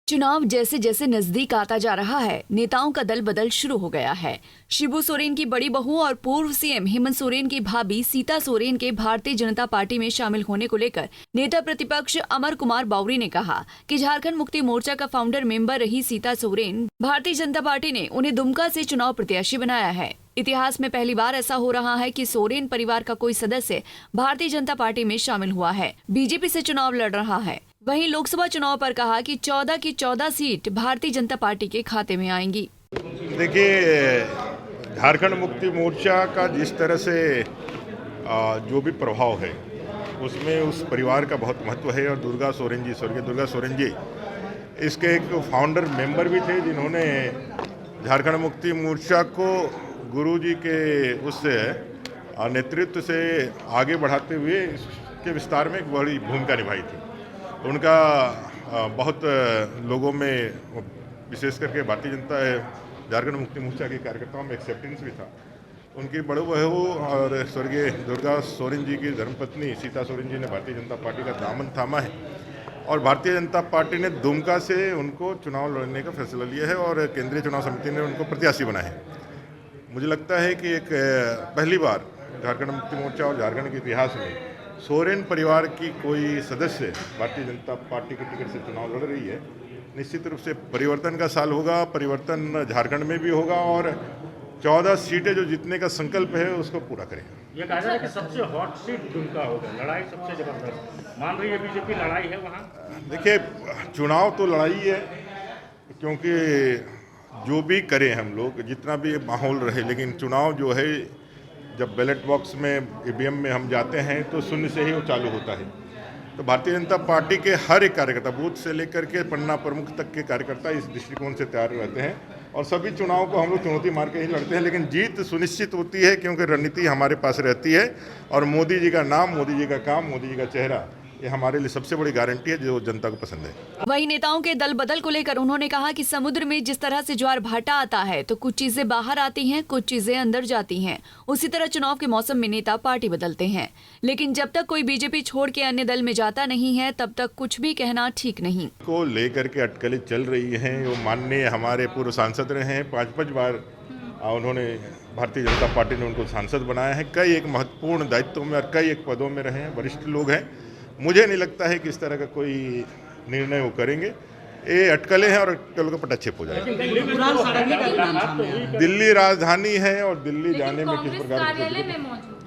चुनाव जैसे जैसे नजदीक आता जा रहा है, नेताओं का दल बदल शुरू हो गया है। शिबू सोरेन की बड़ी बहू और पूर्व सीएम हेमंत सोरेन की भाभी सीता सोरेन के भारतीय जनता पार्टी में शामिल होने को लेकर नेता प्रतिपक्ष अमर कुमार बावरी ने कहा कि झारखंड मुक्ति मोर्चा का फाउंडर मेंबर रही सीता सोरेन, भारतीय जनता पार्टी ने उन्हें दुमका से चुनाव प्रत्याशी बनाया है। इतिहास में पहली बार ऐसा हो रहा है कि सोरेन परिवार का कोई सदस्य भारतीय जनता पार्टी में शामिल हुआ है, बीजेपी से चुनाव लड़ रहा है। वहीं लोकसभा चुनाव पर कहा कि 14 की 14 सीट भारतीय जनता पार्टी के खाते में आएंगी। देखिए, झारखंड मुक्ति मोर्चा का जिस तरह से जो भी प्रभाव है उसमें उस परिवार का बहुत महत्व है। और दुर्गा सोरेन जी, स्वर्गीय दुर्गा सोरेन जी इसके एक फाउंडर मेंबर भी थे, जिन्होंने झारखंड मुक्ति मोर्चा को गुरु जी के उस नेतृत्व से आगे बढ़ाते हुए इसके विस्तार में एक बड़ी भूमिका निभाई थी। उनका बहुत लोगों में, विशेष करके भारतीय जनता झारखंड मुक्ति मोर्चा के कार्यकर्ताओं में एक्सेप्टेंस भी था। उनकी बड़े बहू और स्वर्गीय दुर्गा सोरेन जी की धर्मपत्नी सीता सोरेन जी ने भारतीय जनता पार्टी का दामन थामा है और भारतीय जनता पार्टी ने दुमका से उनको चुनाव लड़ने का फैसला लिया है और केंद्रीय चुनाव समिति ने उनको प्रत्याशी बनाया है। मुझे लगता है कि एक पहली बार झारखंड मुक्ति मोर्चा और झारखंड के इतिहास में सोरेन परिवार की कोई सदस्य भारतीय जनता पार्टी के टिकट से चुनाव लड़ रही है। निश्चित रूप से परिवर्तन का साल होगा, परिवर्तन झारखंड में भी होगा और 14 सीटें जो जीतने का संकल्प है उसको पूरा करेंगे। ये कहा जा रहा है कि सबसे हॉट सीट दुमका होगा, लड़ाई सबसे जबरदस्त मान रही है बीजेपी, लड़ाई है वहाँ। देखिए, चुनाव तो लड़ाई है, क्योंकि जो भी करें हम लोग, जितना भी माहौल रहे, लेकिन चुनाव जो है जब बैलेट बॉक्स में ईवीएम में हम जाते हैं तो शून्य से ही वो चालू होता है। तो भारतीय जनता पार्टी के हर एक कार्यकर्ता, बूथ से लेकर के पन्ना प्रमुख तक के कार्यकर्ता इस दृष्टिकोण से तैयार रहते हैं और सभी चुनाव को हम लोग चुनौती मार के ही लड़ते हैं, लेकिन जीत सुनिश्चित होती है क्योंकि रणनीति हमारे पास रहती है और मोदी जी का नाम, मोदी जी का काम, मोदी जी का चेहरा, ये हमारे लिए सबसे बड़ी गारंटी है जो जनता को पसंद है। वहीं नेताओं के दल बदल को लेकर उन्होंने कहा कि समुद्र में जिस तरह से ज्वार भाटा आता है तो कुछ चीजें बाहर आती हैं, कुछ चीजें अंदर जाती हैं। उसी तरह चुनाव के मौसम में नेता पार्टी बदलते हैं, लेकिन जब तक कोई बीजेपी छोड़ के अन्य दल में जाता नहीं है तब तक कुछ भी कहना ठीक नहीं। को लेकर के अटकलें चल रही हैं। वो माननीय हमारे पूर्व सांसद रहे हैं, 5-5 बार उन्होंने, भारतीय जनता पार्टी ने उनको सांसद बनाया है। कई एक महत्वपूर्ण दायित्वों में और कई एक पदों में रहे हैं, वरिष्ठ लोग हैं। मुझे नहीं लगता है कि इस तरह का कोई निर्णय वो करेंगे। ये अटकलें हैं और अटकलों का पटाक्षेप हो जाएगा। दिल्ली राजधानी है और दिल्ली जाने में किस प्रकार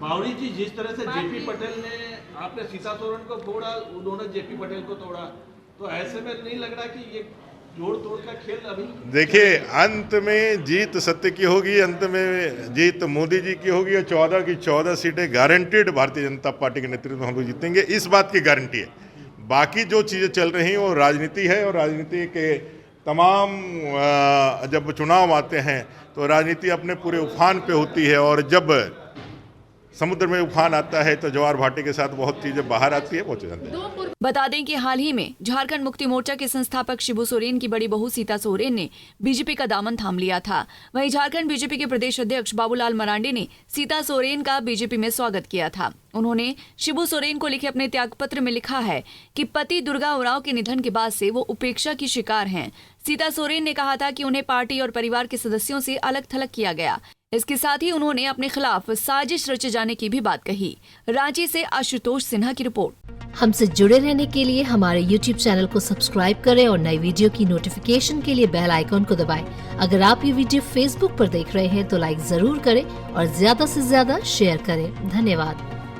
बावरी जी, जिस तरह से जेपी पटेल ने, आपने सीता सोरेन को तोड़ा, उन्होंने जेपी पटेल को तोड़ा, तो ऐसे में नहीं लग रहा कि ये जोड़ तोड़ का खेल अभी? देखिए, अंत में जीत सत्य की होगी, अंत में जीत मोदी जी की होगी और 14 की 14 सीटें गारंटीड भारतीय जनता पार्टी के नेतृत्व में हम लोग जीतेंगे, इस बात की गारंटी है। बाकी जो चीज़ें चल रही हैं वो राजनीति है और राजनीति के तमाम जब चुनाव आते हैं तो राजनीति अपने पूरे उफान पे होती है और जब समुद्र में उफान आता है तो ज्वार भाटे के साथ बहुत चीजें बाहर आती है, पहुंच जाते हैं। बता दें कि हाल ही में झारखंड मुक्ति मोर्चा के संस्थापक शिबू सोरेन की बड़ी बहू सीता सोरेन ने बीजेपी का दामन थाम लिया था। वहीं झारखंड बीजेपी के प्रदेश अध्यक्ष बाबूलाल मरांडी ने सीता सोरेन का बीजेपी में स्वागत किया था। उन्होंने शिबू सोरेन को लिखे अपने त्यागपत्र में लिखा है कि पति दुर्गा उरांव के निधन के बाद से वो उपेक्षा की शिकार हैं। सीता सोरेन ने कहा था कि उन्हें पार्टी और परिवार के सदस्यों से अलग थलग किया गया। इसके साथ ही उन्होंने अपने खिलाफ साजिश रचे जाने की भी बात कही। रांची से आशुतोष सिन्हा की रिपोर्ट। हमसे जुड़े रहने के लिए हमारे YouTube चैनल को सब्सक्राइब करें और नई वीडियो की नोटिफिकेशन के लिए बेल आइकॉन को दबाएं। अगर आप ये वीडियो Facebook पर देख रहे हैं तो लाइक जरूर करें और ज्यादा से ज्यादा शेयर करें। धन्यवाद।